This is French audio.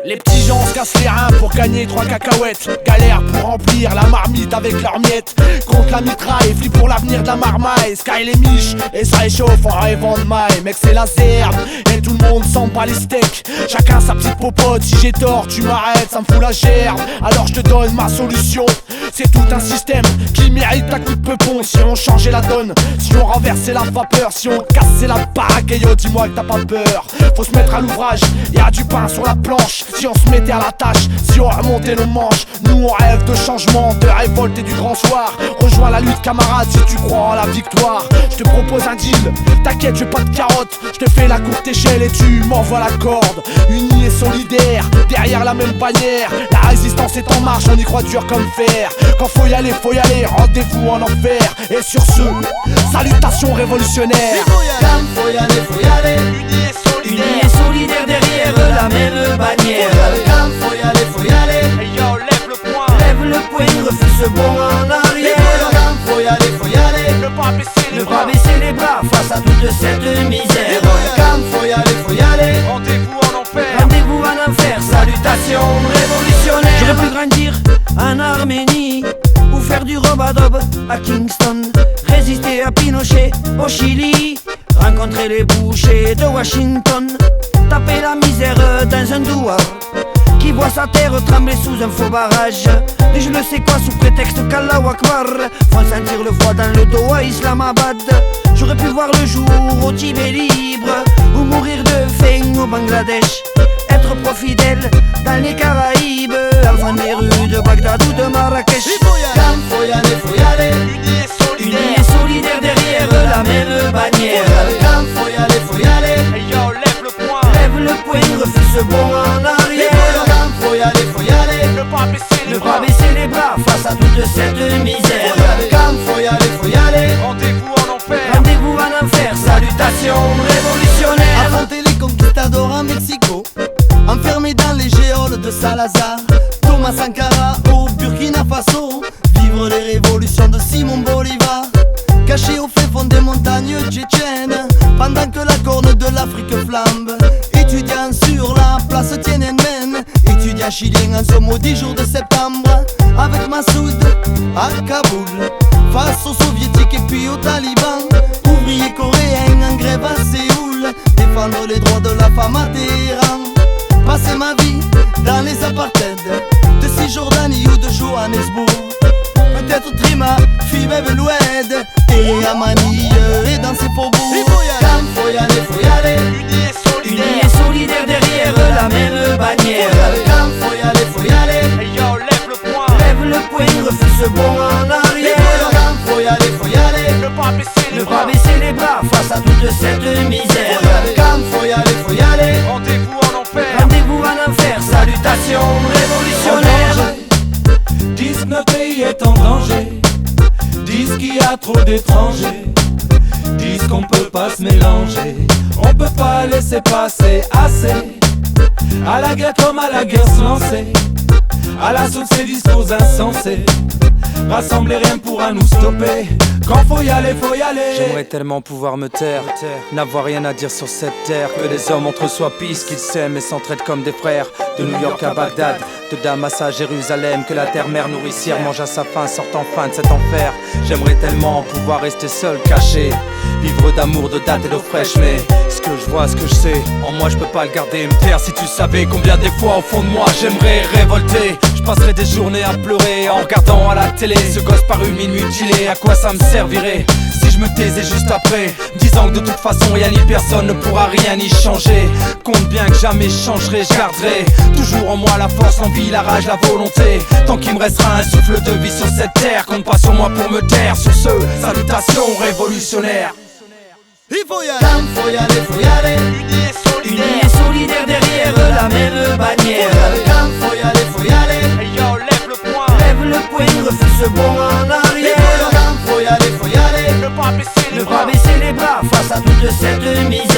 Les petits gens se cassent les reins pour gagner 3 cacahuètes. Galère pour remplir la marmite avec leurs miettes. Contre la mitraille, flip pour l'avenir de la marmaille. Sky les miches et ça réchauffe en rêvant de maille. Mec c'est la zerde et tout le monde s'en bat les steaks. Chacun sa petite popote, si j'ai tort tu m'arrêtes, ça me fout la gerbe. Alors je te donne ma solution. C'est tout un système qui mérite ta coup de peupon. Si on changeait la donne, si on renversait la vapeur, si on cassait la baraque, et yo dis-moi que t'as pas peur. Faut se mettre à l'ouvrage, y'a du pain sur la planche. Si on se mettait à la tâche, si on remontait nos manches. Nous on rêve de changement, de révolte et du grand soir. Rejoins la lutte camarade si tu crois en la victoire. Je te propose un deal, t'inquiète j'ai pas de carotte. Je te fais la courte échelle et tu m'envoies la corde. Unis et solidaires, derrière la même bannière. La résistance est en marche, on y croit dur comme fer. Quand faut y aller, rendez-vous en enfer. Et sur ce, salutations révolutionnaires. Quand faut y aller, unis et solidaires derrière la même bannière. Quand faut y aller, hey yo, lève le poing, refuse ce bond en arrière. Quand faut y aller, ne Ne pas baisser les bras face à toute cette misère. Quand faut y aller, rendez-vous en enfer. Rendez-vous en enfer, salutations révolutionnaires. J'aurais pu grandir en Arménie ou faire du robadob à Kingston, résister à Pinochet au Chili, rencontrer les bouchers de Washington, taper la misère dans un douar qui voit sa terre trembler sous un faux barrage. Et je ne sais quoi sous prétexte qu'Allahu Akbar font sentir le froid dans le dos à Islamabad. J'aurais pu voir le jour au Tibet libre ou mourir de faim au Bangladesh, être profidèle dans les Caraïbes, avant des rues de Bagdad ou de Marrakech. Quand faut y aller, Unis et solidaires derrière la même bannière. Quand faut y aller, hey yo, lève le poing, refuse ce bond en arrière. Quand faut y aller, Ne pas baisser les bras face à toute cette misère. Quand faut y aller, rendez-vous en enfer. Rendez-vous en enfer, salutations révolutionnaires. affronter les conquistadors en Mexico, enfermés dans les géoles de Salazar, Thomas Sankara au Burkina Faso, vivre les révolutions de Simon Bolivar, caché au fin fond des montagnes tchétchènes, pendant que la corne de l'Afrique flambe, étudiant sur la place Tiananmen, étudiant chilien en ce maudit jour de septembre, avec Massoud à Kaboul, face aux soviétiques et puis aux talibans, ouvriers coréens en grève à Séoul, défendre les droits de la femme à Téhéran, passer ma vie dans les apartheids de Cisjordanie ou de Johannesburg, peut-être Trima, Fibeb Loued et Amani et dans ses faubourgs. Quand faut y aller, Unis et solidaires derrière la même bannière. Quand faut y aller, Hey yo, lève le poing, Refuse ce bond en arrière. Quand faut y aller, Ne pas baisser les bras face à toute cette misère. Quand faut y aller, rendez-vous en enfer. Rendez-vous en enfer, salutations révolutionnaires. Disent que notre pays est en danger, disent qu'il y a trop d'étrangers, disent qu'on peut pas se mélanger, on peut pas laisser passer assez. À la guerre comme à la guerre se lancer, à l'assaut de ces discours insensés. Rassembler rien pourra nous stopper. Quand faut y aller, faut y aller. J'aimerais tellement pouvoir me taire, n'avoir rien à dire sur cette terre. Que les hommes entre soi pissent, qu'ils s'aiment et s'entraident comme des frères. De New York à Bagdad, de Damas à Jérusalem. Que la terre-mère nourricière mange à sa faim, sorte enfin de cet enfer. J'aimerais tellement pouvoir rester seul, caché, vivre d'amour, de date et d'eau fraîche. Mais ce que je vois, ce que je sais, en moi je peux pas le garder et me taire. Si tu savais combien des fois au fond de moi j'aimerais révolter. Je passerais des journées à pleurer en regardant à la télé ce gosse paru mutilé. À quoi ça me servirait si je me taisais juste après, disant que de toute façon y'a ni personne ne pourra rien y changer. Compte bien que jamais je changerai, je garderai toujours en moi la force, l'envie, la rage, la volonté. Tant qu'il me restera un souffle de vie sur cette terre, compte pas sur moi pour me taire. Sur ce, salutations révolutionnaires. il faut y aller. Quand faut y aller, Unis et solidaires derrière la même bannière. Quand faut y aller, Hey yo, lève le poing, Refuse ce bond en arrière. Quand faut y aller, Ne pas baisser les bras face à toute cette misère.